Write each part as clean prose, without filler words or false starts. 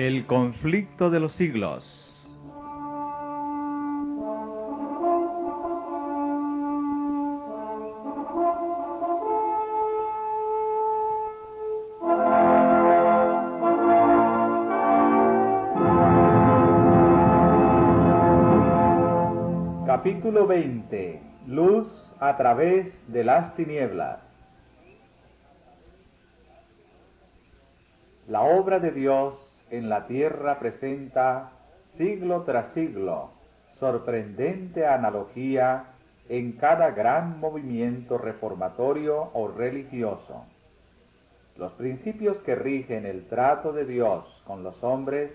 El conflicto de los siglos. Capítulo 20. Luz a través de las tinieblas. La obra de Dios en la tierra presenta, siglo tras siglo, sorprendente analogía en cada gran movimiento reformatorio o religioso. Los principios que rigen el trato de Dios con los hombres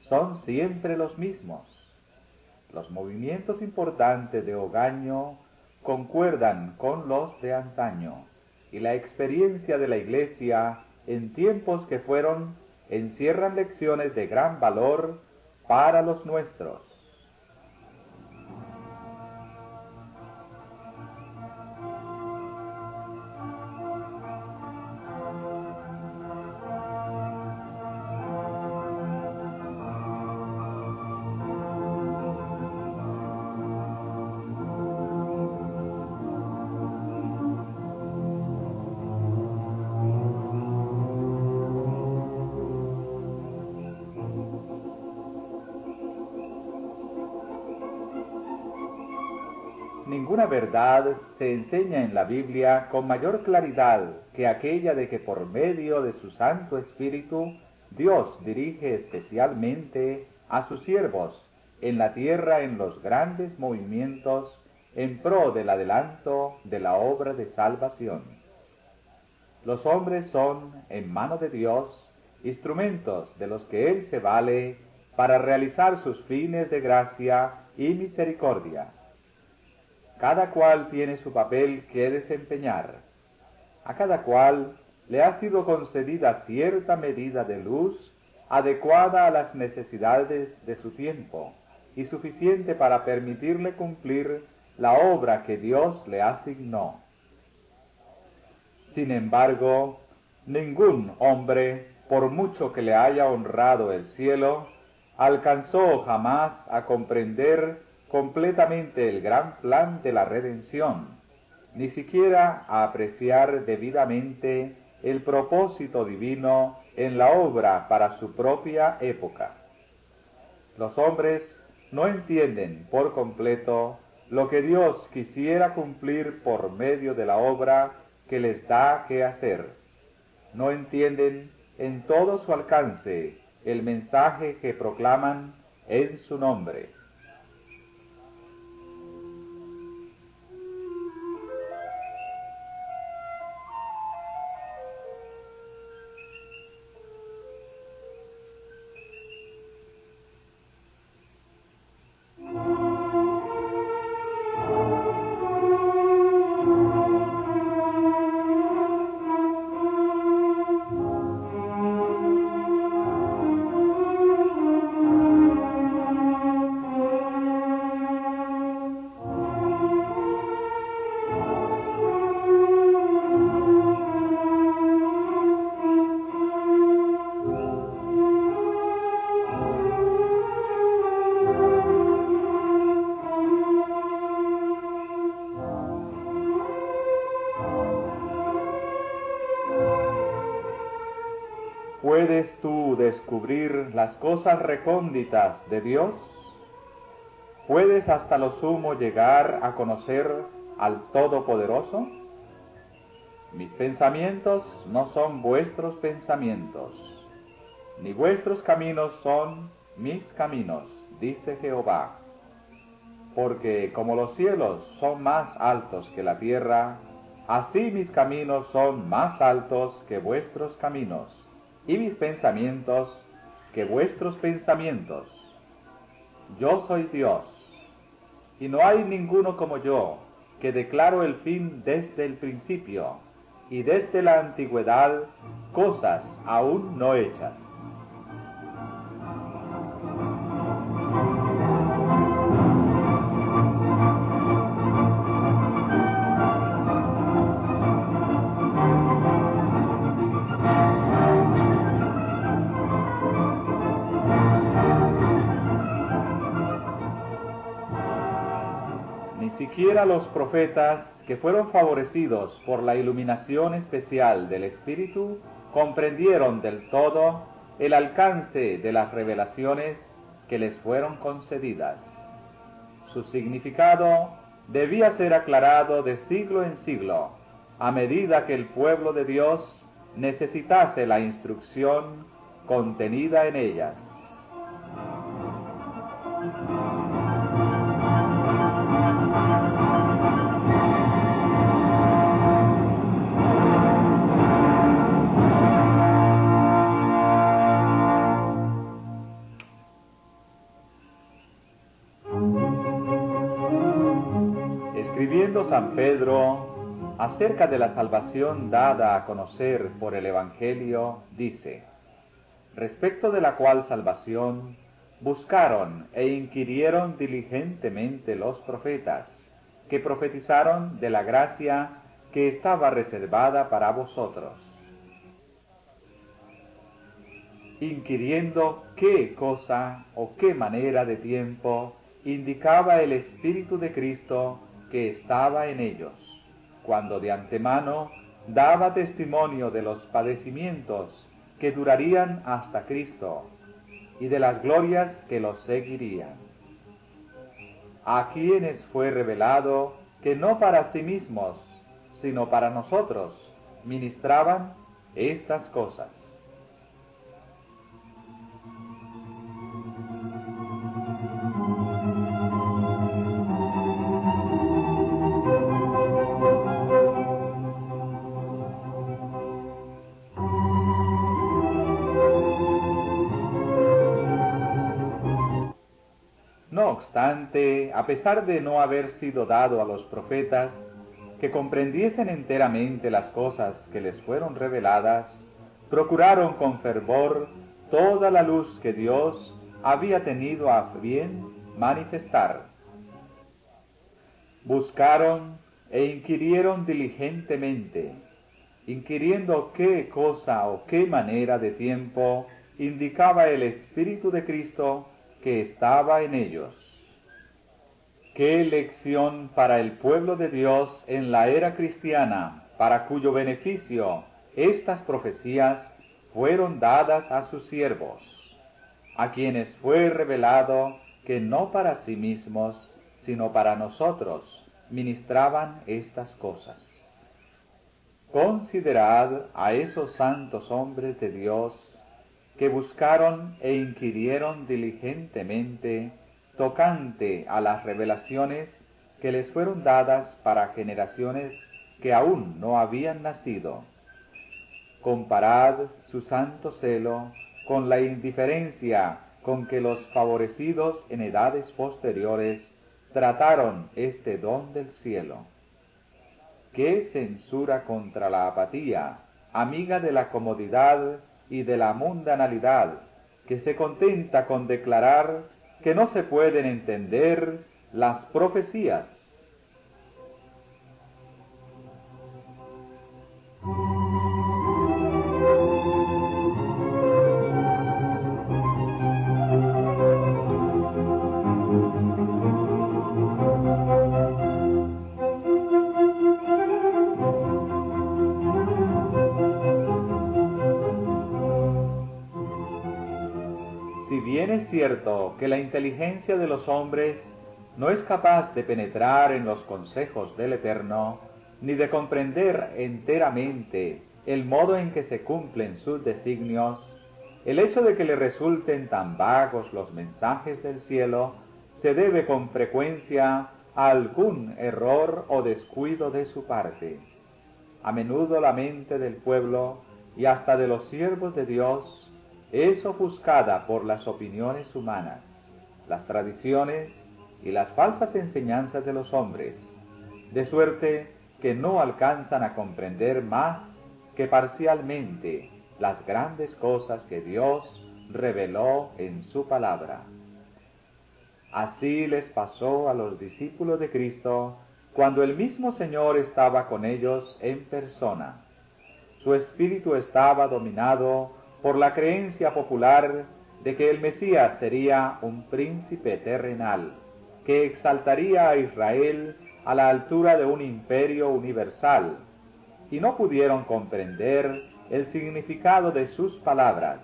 son siempre los mismos. Los movimientos importantes de hogaño concuerdan con los de antaño, y la experiencia de la Iglesia en tiempos que fueron encierran lecciones de gran valor para los nuestros. Ninguna verdad se enseña en la Biblia con mayor claridad que aquella de que por medio de su Santo Espíritu Dios dirige especialmente a sus siervos en la tierra en los grandes movimientos en pro del adelanto de la obra de salvación. Los hombres son, en mano de Dios, instrumentos de los que Él se vale para realizar sus fines de gracia y misericordia. Cada cual tiene su papel que desempeñar. A cada cual le ha sido concedida cierta medida de luz adecuada a las necesidades de su tiempo y suficiente para permitirle cumplir la obra que Dios le asignó. Sin embargo, ningún hombre, por mucho que le haya honrado el cielo, alcanzó jamás a comprender completamente el gran plan de la redención, ni siquiera a apreciar debidamente el propósito divino en la obra para su propia época. Los hombres no entienden por completo lo que Dios quisiera cumplir por medio de la obra que les da que hacer. No entienden en todo su alcance el mensaje que proclaman en su nombre. ¿Puedes tú descubrir las cosas recónditas de Dios? ¿Puedes hasta lo sumo llegar a conocer al Todopoderoso? Mis pensamientos no son vuestros pensamientos, ni vuestros caminos son mis caminos, dice Jehová. Porque como los cielos son más altos que la tierra, así mis caminos son más altos que vuestros caminos, y mis pensamientos que vuestros pensamientos. Yo soy Dios, y no hay ninguno como yo, que declaro el fin desde el principio, y desde la antigüedad cosas aún no hechas. siquiera los profetas que fueron favorecidos por la iluminación especial del Espíritu comprendieron del todo el alcance de las revelaciones que les fueron concedidas. Su significado debía ser aclarado de siglo en siglo, a medida que el pueblo de Dios necesitase la instrucción contenida en ellas. Escribiendo San Pedro acerca de la salvación dada a conocer por el Evangelio, dice: respecto de la cual salvación buscaron e inquirieron diligentemente los profetas, que profetizaron de la gracia que estaba reservada para vosotros, inquiriendo qué cosa o qué manera de tiempo indicaba el Espíritu de Cristo que estaba en ellos, cuando de antemano daba testimonio de los padecimientos que durarían hasta Cristo y de las glorias que los seguirían. A quienes fue revelado que no para sí mismos, sino para nosotros, ministraban estas cosas. No obstante, a pesar de no haber sido dado a los profetas que comprendiesen enteramente las cosas que les fueron reveladas, procuraron con fervor toda la luz que Dios había tenido a bien manifestar. Buscaron e inquirieron diligentemente, inquiriendo qué cosa o qué manera de tiempo indicaba el Espíritu de Cristo que estaba en ellos. Qué lección para el pueblo de Dios en la era cristiana, para cuyo beneficio estas profecías fueron dadas a sus siervos, a quienes fue revelado que no para sí mismos, sino para nosotros, ministraban estas cosas. Considerad a esos santos hombres de Dios que buscaron e inquirieron diligentemente tocante a las revelaciones que les fueron dadas para generaciones que aún no habían nacido. Comparad su santo celo con la indiferencia con que los favorecidos en edades posteriores trataron este don del cielo. ¡Qué censura contra la apatía, amiga de la comodidad y de la mundanalidad, que se contenta con declarar que no se pueden entender las profecías! Si bien es cierto que la inteligencia de los hombres no es capaz de penetrar en los consejos del Eterno, ni de comprender enteramente el modo en que se cumplen sus designios, el hecho de que le resulten tan vagos los mensajes del cielo se debe con frecuencia a algún error o descuido de su parte. A menudo la mente del pueblo y hasta de los siervos de Dios es ofuscada por las opiniones humanas, las tradiciones y las falsas enseñanzas de los hombres, de suerte que no alcanzan a comprender más que parcialmente las grandes cosas que Dios reveló en su palabra. Así les pasó a los discípulos de Cristo cuando el mismo Señor estaba con ellos en persona. Su espíritu estaba dominado por la creencia popular de que el Mesías sería un príncipe terrenal, que exaltaría a Israel a la altura de un imperio universal, y no pudieron comprender el significado de sus palabras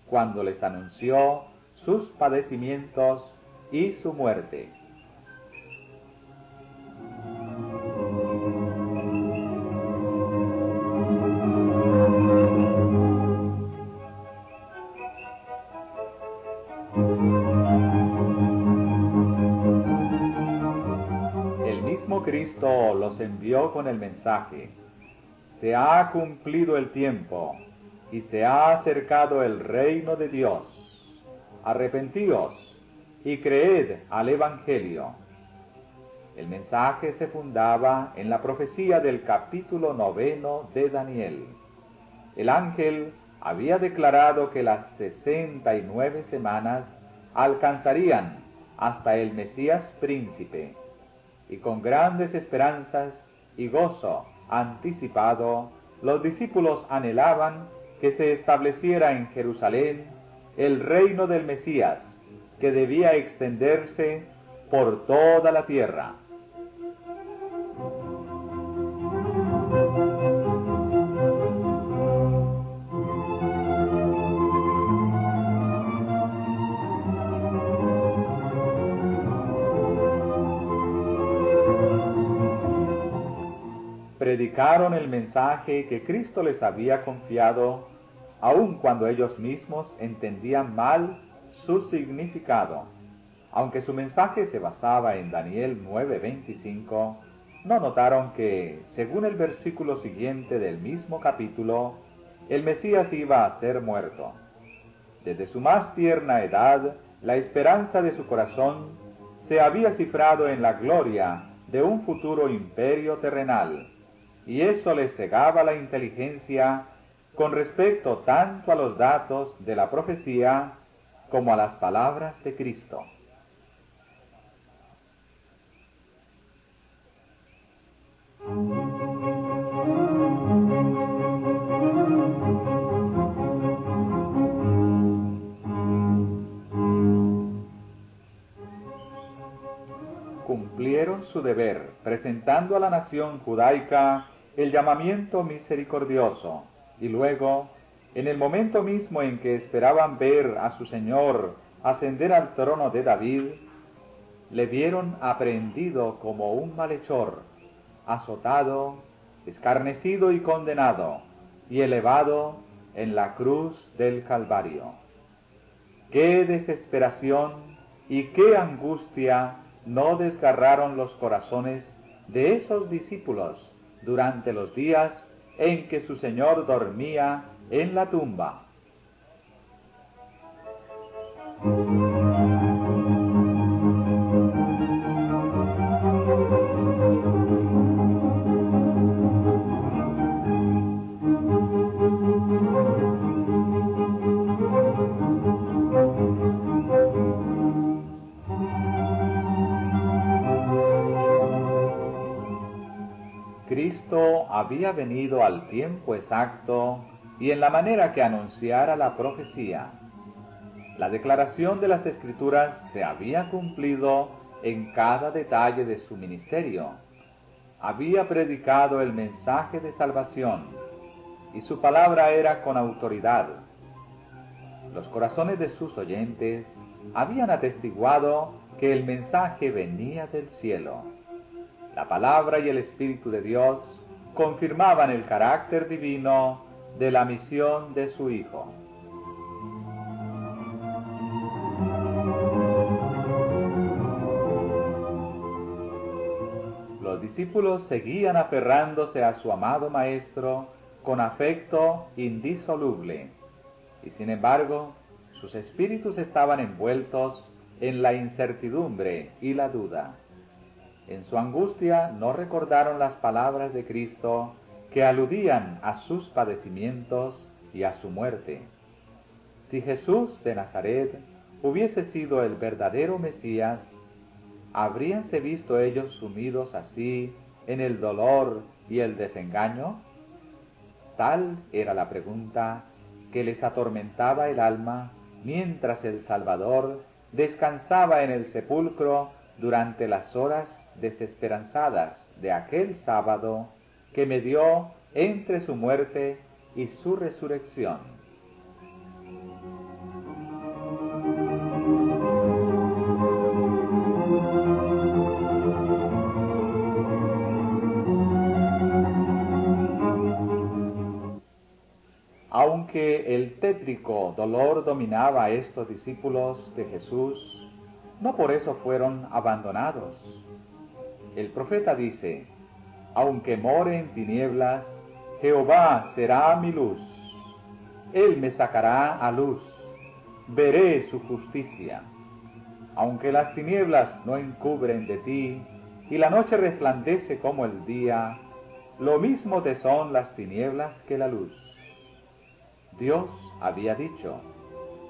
cuando les anunció sus padecimientos y su muerte. El mismo Cristo los envió con el mensaje: se ha cumplido el tiempo y se ha acercado el reino de Dios. Arrepentíos y creed al Evangelio. El mensaje se fundaba en la profecía del capítulo 9 de Daniel. El ángel había declarado que las 69 semanas alcanzarían hasta el Mesías príncipe, y con grandes esperanzas y gozo anticipado, los discípulos anhelaban que se estableciera en Jerusalén el reino del Mesías, que debía extenderse por toda la tierra. Predicaron el mensaje que Cristo les había confiado, aun cuando ellos mismos entendían mal su significado. Aunque su mensaje se basaba en Daniel 9:25, no notaron que, según el versículo siguiente del mismo capítulo, el Mesías iba a ser muerto. Desde su más tierna edad, la esperanza de su corazón se había cifrado en la gloria de un futuro imperio terrenal, y eso les cegaba la inteligencia con respecto tanto a los datos de la profecía como a las palabras de Cristo. Cumplieron su deber, presentando a la nación judaica el llamamiento misericordioso, y luego, en el momento mismo en que esperaban ver a su Señor ascender al trono de David, le vieron aprehendido como un malhechor, azotado, escarnecido y condenado, y elevado en la cruz del Calvario. ¡Qué desesperación y qué angustia no desgarraron los corazones de esos discípulos durante los días en que su Señor dormía en la tumba! Cristo había venido al tiempo exacto y en la manera que anunciara la profecía. La declaración de las Escrituras se había cumplido en cada detalle de su ministerio. Había predicado el mensaje de salvación, y su palabra era con autoridad. Los corazones de sus oyentes habían atestiguado que el mensaje venía del cielo. La palabra y el Espíritu de Dios confirmaban el carácter divino de la misión de su Hijo. Los discípulos seguían aferrándose a su amado Maestro con afecto indisoluble, y sin embargo, sus espíritus estaban envueltos en la incertidumbre y la duda. En su angustia no recordaron las palabras de Cristo que aludían a sus padecimientos y a su muerte. Si Jesús de Nazaret hubiese sido el verdadero Mesías, ¿habríanse visto ellos sumidos así en el dolor y el desengaño? Tal era la pregunta que les atormentaba el alma mientras el Salvador descansaba en el sepulcro durante las horas desesperanzadas de aquel sábado que medió entre su muerte y su resurrección. Aunque el tétrico dolor dominaba a estos discípulos de Jesús, no por eso fueron abandonados. El profeta dice: aunque more en tinieblas, Jehová será mi luz. Él me sacará a luz, veré su justicia. Aunque las tinieblas no encubren de ti, y la noche resplandece como el día, lo mismo te son las tinieblas que la luz. Dios había dicho: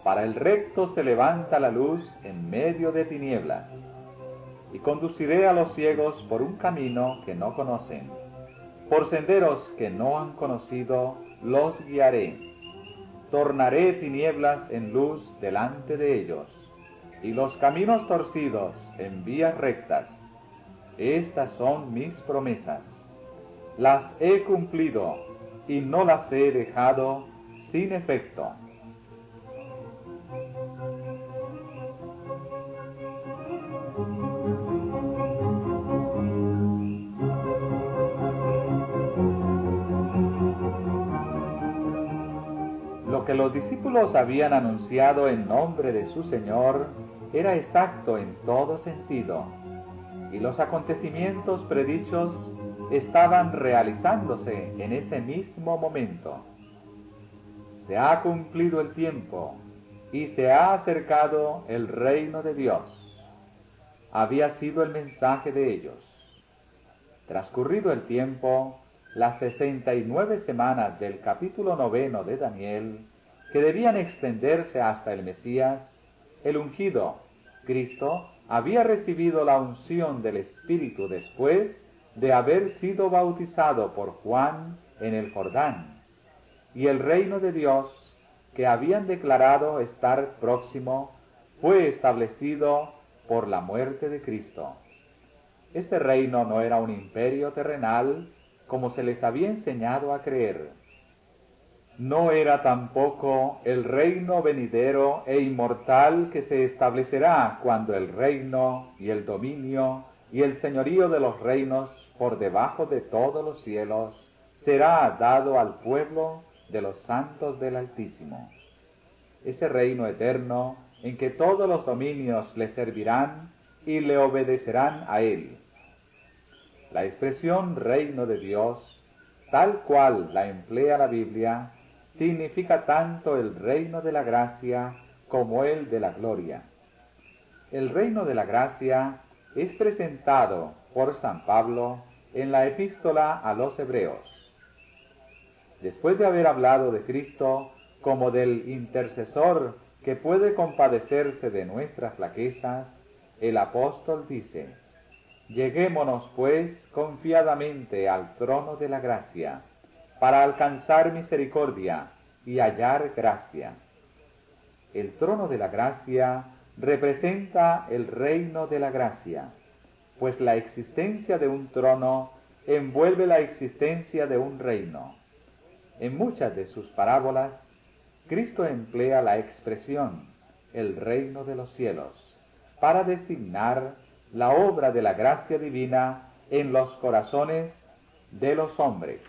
para el recto se levanta la luz en medio de tinieblas, y conduciré a los ciegos por un camino que no conocen, por senderos que no han conocido los guiaré. Tornaré tinieblas en luz delante de ellos, y los caminos torcidos en vías rectas. Estas son mis promesas. Las he cumplido y no las he dejado sin efecto. Lo que los discípulos habían anunciado en nombre de su Señor era exacto en todo sentido, y los acontecimientos predichos estaban realizándose en ese mismo momento. Se ha cumplido el tiempo y se ha acercado el reino de Dios. Había sido el mensaje de ellos. Transcurrido el tiempo, las 69 semanas del capítulo 9 de Daniel, que debían extenderse hasta el Mesías, el ungido, Cristo, había recibido la unción del Espíritu después de haber sido bautizado por Juan en el Jordán, y el reino de Dios, que habían declarado estar próximo, fue establecido por la muerte de Cristo. Este reino no era un imperio terrenal, como se les había enseñado a creer. No era tampoco el reino venidero e inmortal que se establecerá cuando el reino y el dominio y el señorío de los reinos por debajo de todos los cielos será dado al pueblo de los santos del Altísimo. Ese reino eterno en que todos los dominios le servirán y le obedecerán a él. La expresión reino de Dios, tal cual la emplea la Biblia, significa tanto el reino de la gracia como el de la gloria. El reino de la gracia es presentado por San Pablo en la epístola a los Hebreos. Después de haber hablado de Cristo como del intercesor que puede compadecerse de nuestras flaquezas, el apóstol dice: lleguémonos pues confiadamente al trono de la gracia, para alcanzar misericordia y hallar gracia. El trono de la gracia representa el reino de la gracia, pues la existencia de un trono envuelve la existencia de un reino. En muchas de sus parábolas, Cristo emplea la expresión el reino de los cielos para designar la obra de la gracia divina en los corazones de los hombres.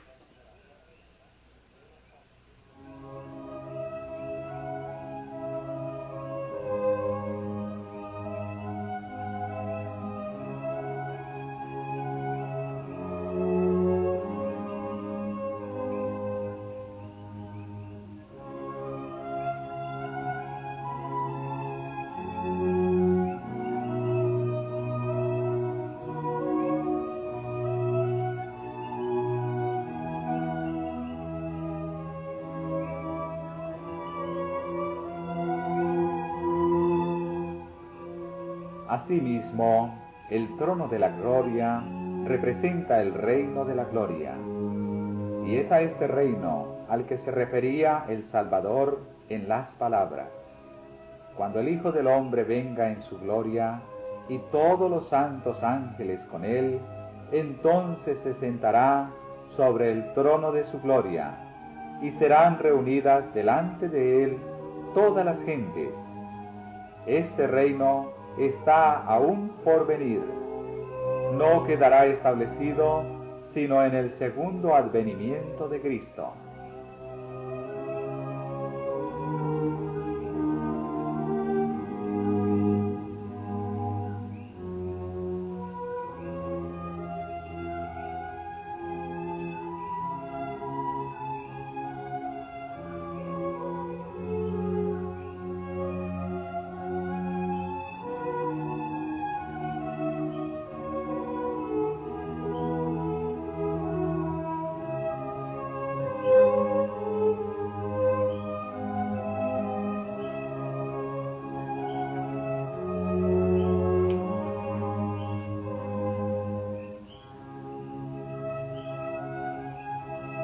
Asimismo, el trono de la gloria representa el reino de la gloria, y es a este reino al que se refería el Salvador en las palabras: cuando el Hijo del Hombre venga en su gloria, y todos los santos ángeles con él, entonces se sentará sobre el trono de su gloria, y serán reunidas delante de él todas las gentes. Este reino está aún por venir. No quedará establecido sino en el segundo advenimiento de Cristo.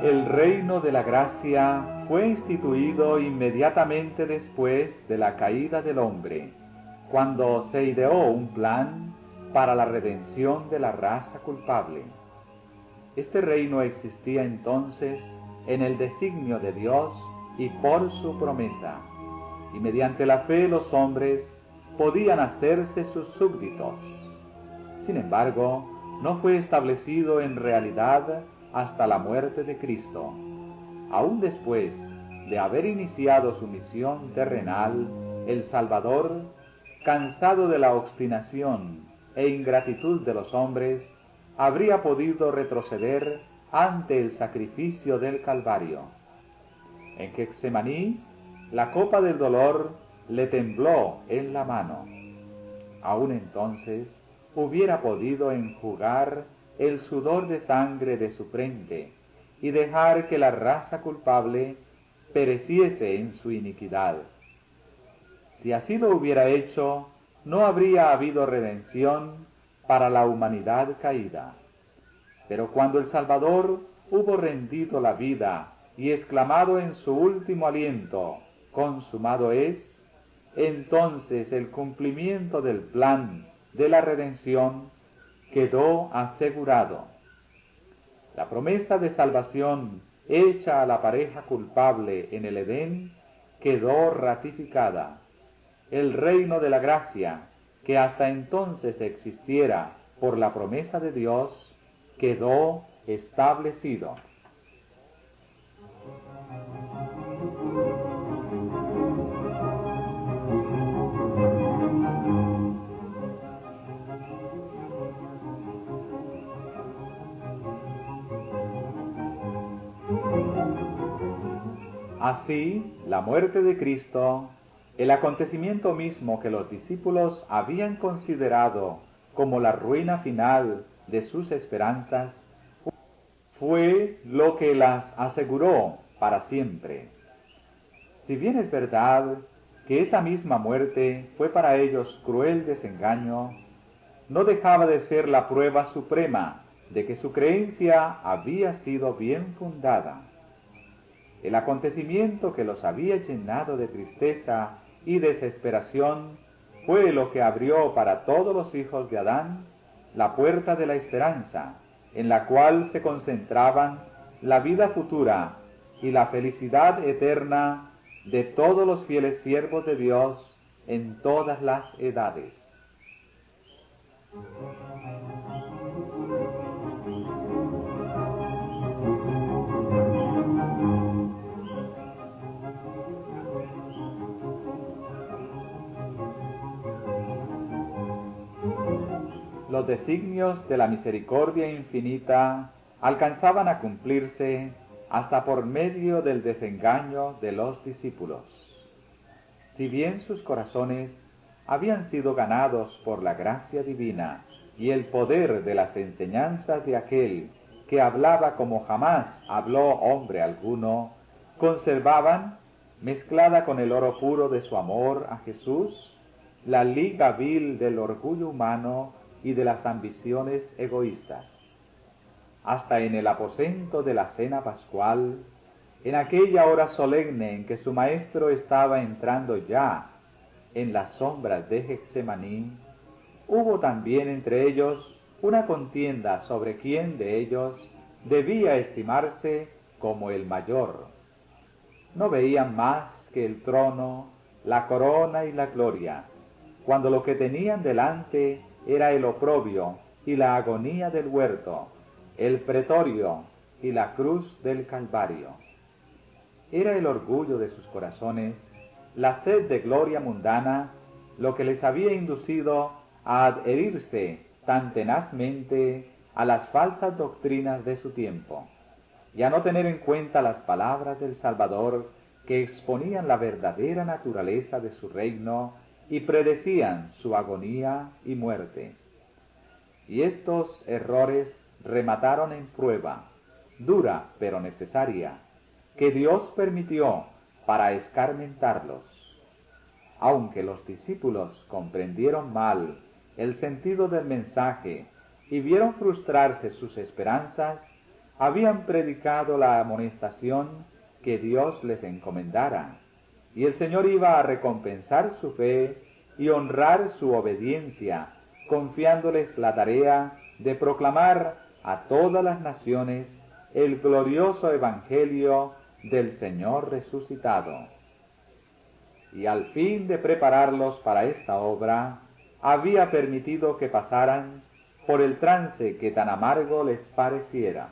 El reino de la gracia fue instituido inmediatamente después de la caída del hombre, cuando se ideó un plan para la redención de la raza culpable. Este reino existía entonces en el designio de Dios y por su promesa, y mediante la fe los hombres podían hacerse sus súbditos. Sin embargo, no fue establecido en realidad hasta la muerte de Cristo. Aún después de haber iniciado su misión terrenal, el Salvador, cansado de la obstinación e ingratitud de los hombres, habría podido retroceder ante el sacrificio del Calvario. En Getsemaní, la copa del dolor le tembló en la mano. Aún entonces hubiera podido enjugar el sudor de sangre de su frente y dejar que la raza culpable pereciese en su iniquidad. Si así lo hubiera hecho, no habría habido redención para la humanidad caída. Pero cuando el Salvador hubo rendido la vida y exclamado en su último aliento, «Consumado es», entonces el cumplimiento del plan de la redención quedó asegurado. La promesa de salvación hecha a la pareja culpable en el Edén quedó ratificada. El reino de la gracia, que hasta entonces existiera por la promesa de Dios, quedó establecido. Así, la muerte de Cristo, el acontecimiento mismo que los discípulos habían considerado como la ruina final de sus esperanzas, fue lo que las aseguró para siempre. Si bien es verdad que esa misma muerte fue para ellos cruel desengaño, no dejaba de ser la prueba suprema de que su creencia había sido bien fundada. El acontecimiento que los había llenado de tristeza y desesperación fue lo que abrió para todos los hijos de Adán la puerta de la esperanza, en la cual se concentraban la vida futura y la felicidad eterna de todos los fieles siervos de Dios en todas las edades. Los designios de la misericordia infinita alcanzaban a cumplirse hasta por medio del desengaño de los discípulos. Si bien sus corazones habían sido ganados por la gracia divina y el poder de las enseñanzas de aquel que hablaba como jamás habló hombre alguno, conservaban, mezclada con el oro puro de su amor a Jesús, la liga vil del orgullo humano y de las ambiciones egoístas. Hasta en el aposento de la cena pascual, en aquella hora solemne en que su maestro estaba entrando ya en las sombras de Getsemaní, hubo también entre ellos una contienda sobre quién de ellos debía estimarse como el mayor. No veían más que el trono, la corona y la gloria, cuando lo que tenían delante era el oprobio y la agonía del huerto, el pretorio y la cruz del Calvario. Era el orgullo de sus corazones, la sed de gloria mundana, lo que les había inducido a adherirse tan tenazmente a las falsas doctrinas de su tiempo, y a no tener en cuenta las palabras del Salvador que exponían la verdadera naturaleza de su reino y predecían su agonía y muerte. Y estos errores remataron en prueba, dura pero necesaria, que Dios permitió para escarmentarlos. Aunque los discípulos comprendieron mal el sentido del mensaje y vieron frustrarse sus esperanzas, habían predicado la amonestación que Dios les encomendara, y el Señor iba a recompensar su fe y honrar su obediencia, confiándoles la tarea de proclamar a todas las naciones el glorioso evangelio del Señor resucitado. Y al fin de prepararlos para esta obra, había permitido que pasaran por el trance que tan amargo les pareciera.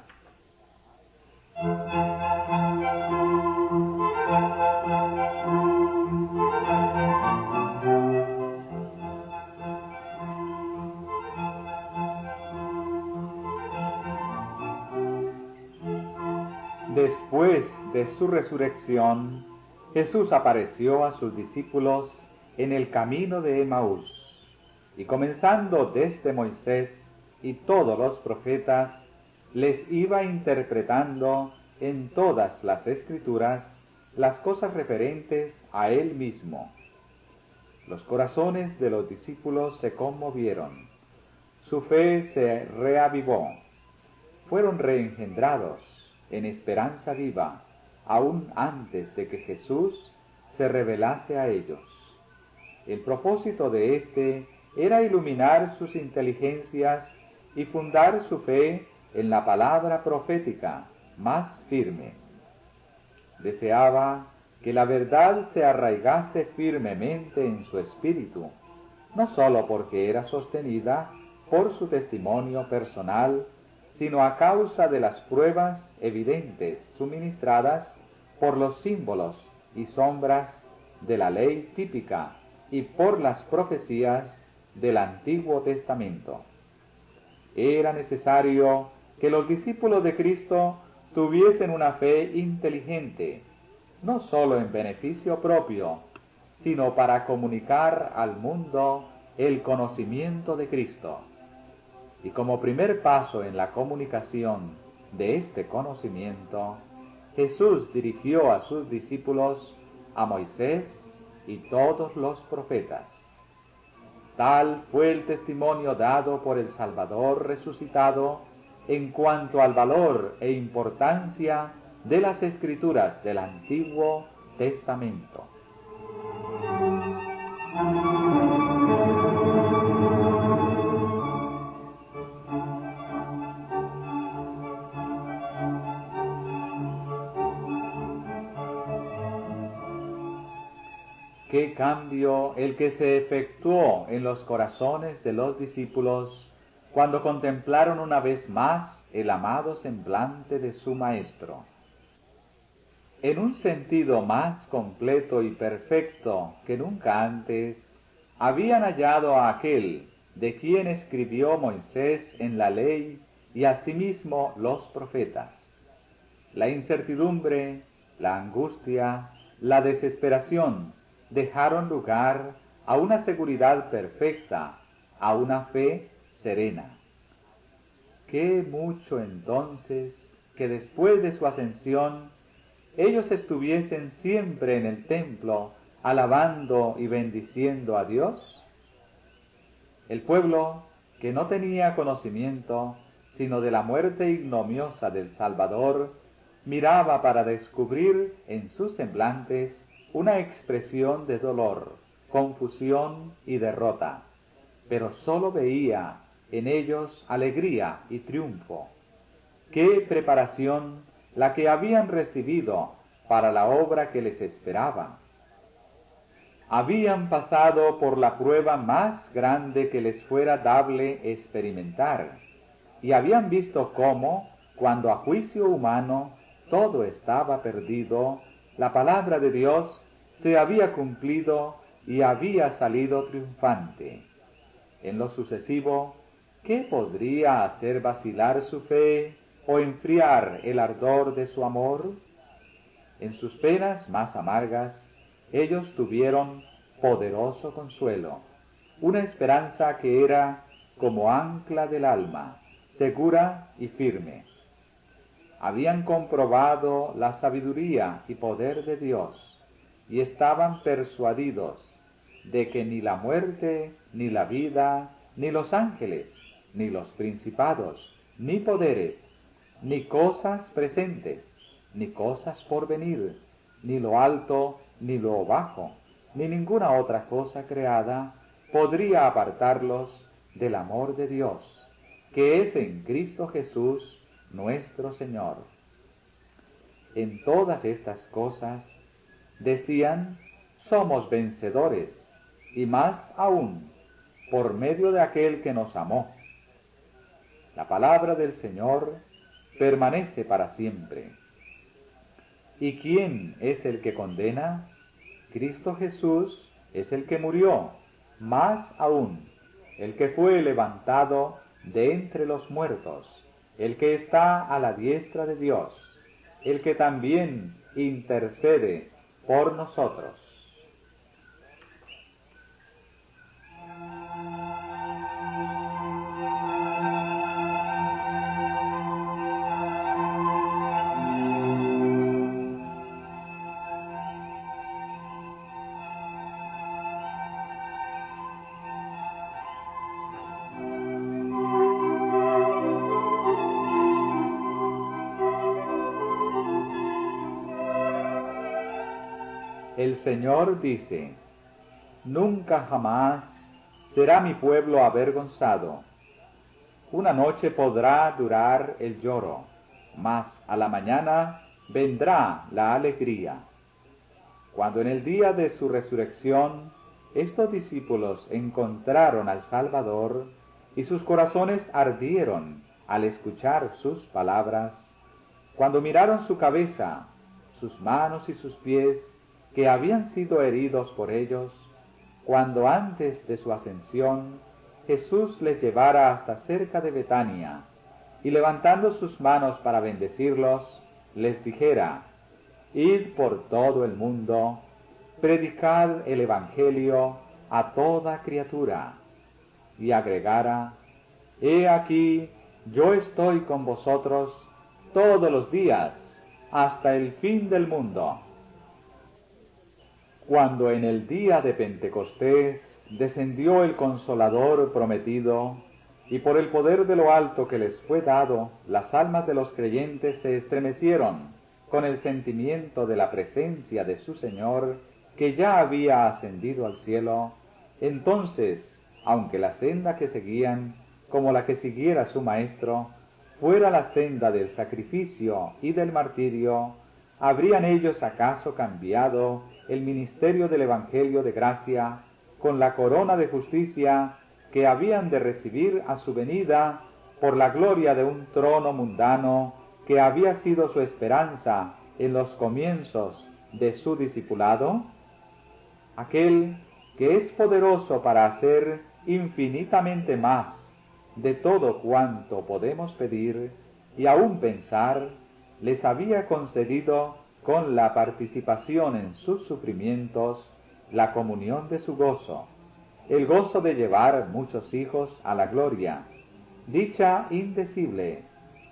Después de su resurrección, Jesús apareció a sus discípulos en el camino de Emaús, y comenzando desde Moisés y todos los profetas, les iba interpretando en todas las Escrituras las cosas referentes a Él mismo. Los corazones de los discípulos se conmovieron, su fe se reavivó, fueron reengendrados en esperanza viva, aún antes de que Jesús se revelase a ellos. El propósito de éste era iluminar sus inteligencias y fundar su fe en la palabra profética más firme. Deseaba que la verdad se arraigase firmemente en su espíritu, no sólo porque era sostenida por su testimonio personal, sino a causa de las pruebas evidentes suministradas por los símbolos y sombras de la ley típica y por las profecías del Antiguo Testamento. Era necesario que los discípulos de Cristo tuviesen una fe inteligente, no sólo en beneficio propio, sino para comunicar al mundo el conocimiento de Cristo. Y como primer paso en la comunicación de este conocimiento, Jesús dirigió a sus discípulos a Moisés y todos los profetas. Tal fue el testimonio dado por el Salvador resucitado en cuanto al valor e importancia de las Escrituras del Antiguo Testamento. Qué cambio el que se efectuó en los corazones de los discípulos cuando contemplaron una vez más el amado semblante de su Maestro. En un sentido más completo y perfecto que nunca antes, habían hallado a aquel de quien escribió Moisés en la ley y asimismo los profetas. La incertidumbre, la angustia, la desesperación dejaron lugar a una seguridad perfecta, a una fe serena. Qué mucho entonces que después de su ascensión ellos estuviesen siempre en el templo alabando y bendiciendo a Dios. El pueblo, que no tenía conocimiento sino de la muerte ignominiosa del Salvador, miraba para descubrir en sus semblantes una expresión de dolor, confusión y derrota, pero sólo veía en ellos alegría y triunfo. ¡Qué preparación la que habían recibido para la obra que les esperaba! Habían pasado por la prueba más grande que les fuera dable experimentar, y habían visto cómo, cuando a juicio humano todo estaba perdido, la palabra de Dios se había cumplido y había salido triunfante. En lo sucesivo, ¿qué podría hacer vacilar su fe o enfriar el ardor de su amor? En sus penas más amargas, ellos tuvieron poderoso consuelo, una esperanza que era como ancla del alma, segura y firme. Habían comprobado la sabiduría y poder de Dios, y estaban persuadidos de que ni la muerte, ni la vida, ni los ángeles, ni los principados, ni poderes, ni cosas presentes, ni cosas por venir, ni lo alto, ni lo bajo, ni ninguna otra cosa creada podría apartarlos del amor de Dios, que es en Cristo Jesús nuestro Señor. En todas estas cosas, decían, somos vencedores, y más aún, por medio de aquel que nos amó. La palabra del Señor permanece para siempre. ¿Y quién es el que condena? Cristo Jesús es el que murió, más aún, el que fue levantado de entre los muertos, el que está a la diestra de Dios, el que también intercede por nosotros. El Señor dice, nunca jamás será mi pueblo avergonzado. Una noche podrá durar el lloro, mas a la mañana vendrá la alegría. Cuando en el día de su resurrección estos discípulos encontraron al Salvador y sus corazones ardieron al escuchar sus palabras, cuando miraron su cabeza, sus manos y sus pies, que habían sido heridos por ellos, cuando antes de su ascensión Jesús les llevara hasta cerca de Betania, y levantando sus manos para bendecirlos, les dijera, id por todo el mundo, predicad el Evangelio a toda criatura, y agregara, he aquí, yo estoy con vosotros todos los días, hasta el fin del mundo. Cuando en el día de Pentecostés descendió el Consolador prometido, y por el poder de lo alto que les fue dado, las almas de los creyentes se estremecieron con el sentimiento de la presencia de su Señor, que ya había ascendido al cielo. Entonces, aunque la senda que seguían, como la que siguiera su Maestro, fuera la senda del sacrificio y del martirio, ¿habrían ellos acaso cambiado el ministerio del Evangelio de gracia con la corona de justicia que habían de recibir a su venida por la gloria de un trono mundano que había sido su esperanza en los comienzos de su discipulado? Aquel que es poderoso para hacer infinitamente más de todo cuanto podemos pedir y aún pensar, les había concedido con la participación en sus sufrimientos la comunión de su gozo, el gozo de llevar muchos hijos a la gloria, dicha indecible,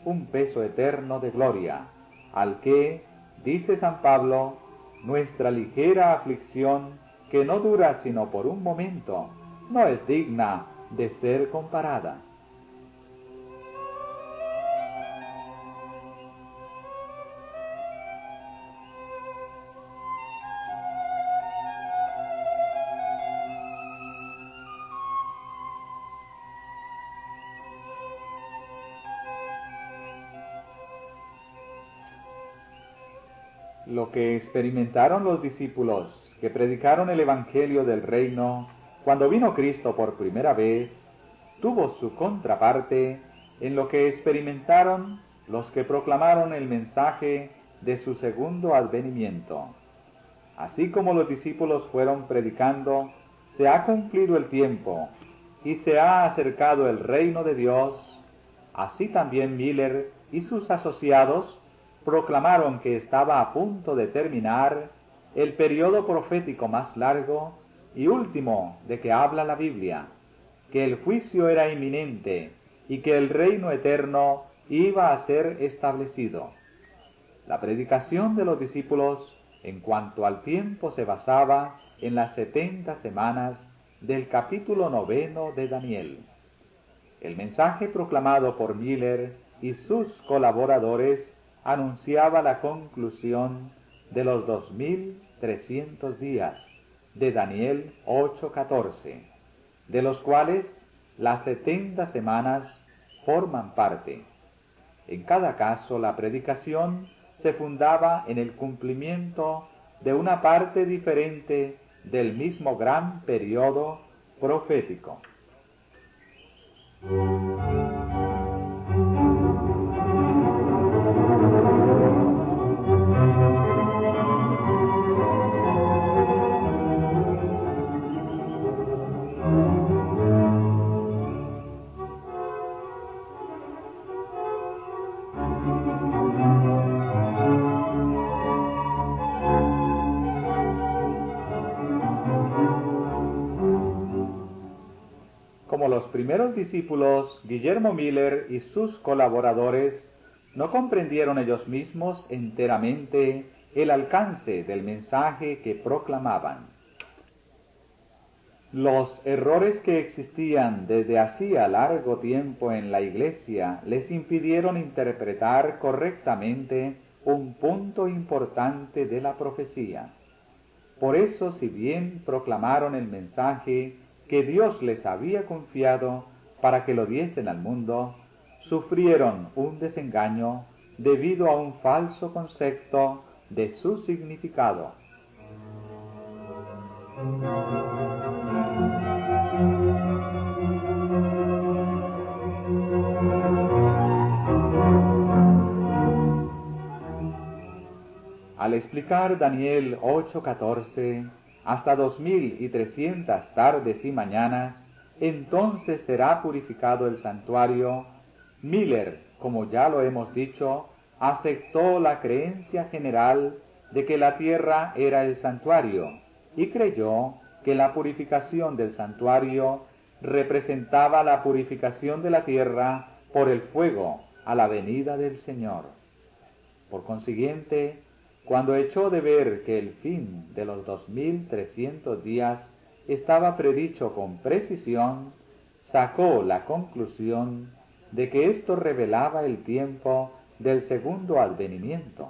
un peso eterno de gloria, al que, dice San Pablo, nuestra ligera aflicción, que no dura sino por un momento, no es digna de ser comparada. Lo que experimentaron los discípulos que predicaron el Evangelio del Reino cuando vino Cristo por primera vez, tuvo su contraparte en lo que experimentaron los que proclamaron el mensaje de su segundo advenimiento. Así como los discípulos fueron predicando, se ha cumplido el tiempo y se ha acercado el reino de Dios, así también Miller y sus asociados proclamaron que estaba a punto de terminar el periodo profético más largo y último de que habla la Biblia, que el juicio era inminente y que el reino eterno iba a ser establecido. La predicación de los discípulos en cuanto al tiempo se basaba en las 70 semanas del capítulo 9 de Daniel. El mensaje proclamado por Miller y sus colaboradores anunciaba la conclusión de los 2300 días de Daniel 8:14, de los cuales las 70 semanas forman parte. En cada caso, la predicación se fundaba en el cumplimiento de una parte diferente del mismo gran periodo profético. Como los primeros discípulos, Guillermo Miller y sus colaboradores no comprendieron ellos mismos enteramente el alcance del mensaje que proclamaban. Los errores que existían desde hacía largo tiempo en la Iglesia les impidieron interpretar correctamente un punto importante de la profecía. Por eso, si bien proclamaron el mensaje que Dios les había confiado para que lo diesen al mundo, sufrieron un desengaño debido a un falso concepto de su significado. Al explicar Daniel 8:14, hasta 2300 tardes y mañanas, entonces será purificado el santuario, Miller, como ya lo hemos dicho, aceptó la creencia general de que la tierra era el santuario y creyó que la purificación del santuario representaba la purificación de la tierra por el fuego a la venida del Señor. Por consiguiente, cuando echó de ver que el fin de los 2300 días estaba predicho con precisión, sacó la conclusión de que esto revelaba el tiempo del segundo advenimiento.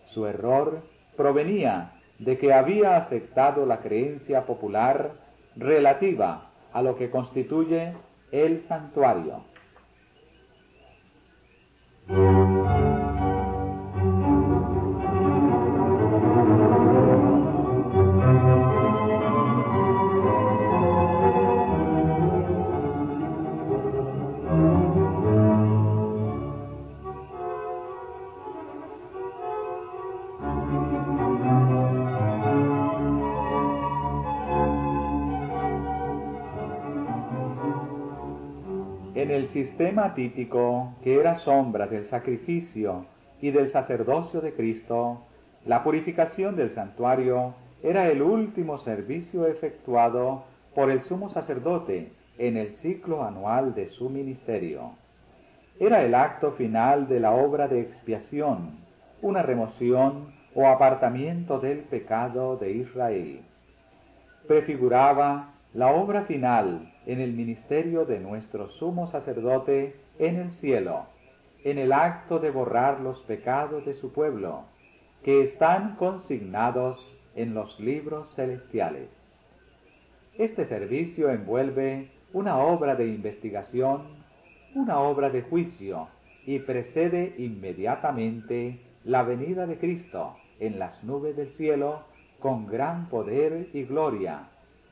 Su error provenía de que había aceptado la creencia popular relativa a lo que constituye el santuario. En el sistema típico, que era sombra del sacrificio y del sacerdocio de Cristo, la purificación del santuario era el último servicio efectuado por el sumo sacerdote en el ciclo anual de su ministerio. Era el acto final de la obra de expiación, una remoción o apartamiento del pecado de Israel. Prefiguraba la obra final en el ministerio de nuestro sumo sacerdote en el cielo, en el acto de borrar los pecados de su pueblo, que están consignados en los libros celestiales. Este servicio envuelve una obra de investigación, una obra de juicio, y precede inmediatamente la venida de Cristo, en las nubes del cielo con gran poder y gloria,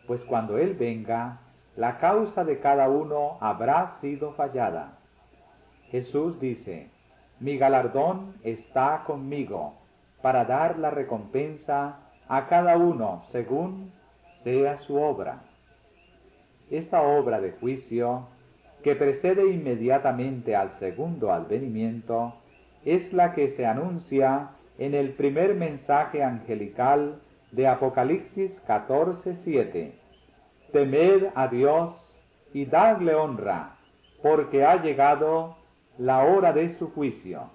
pues cuando Él venga, la causa de cada uno habrá sido fallada. Jesús dice, mi galardón está conmigo, para dar la recompensa a cada uno según sea su obra. Esta obra de juicio, que precede inmediatamente al segundo advenimiento, es la que se anuncia en el primer mensaje angelical de Apocalipsis 14:7. Temed a Dios y dadle honra, porque ha llegado la hora de su juicio.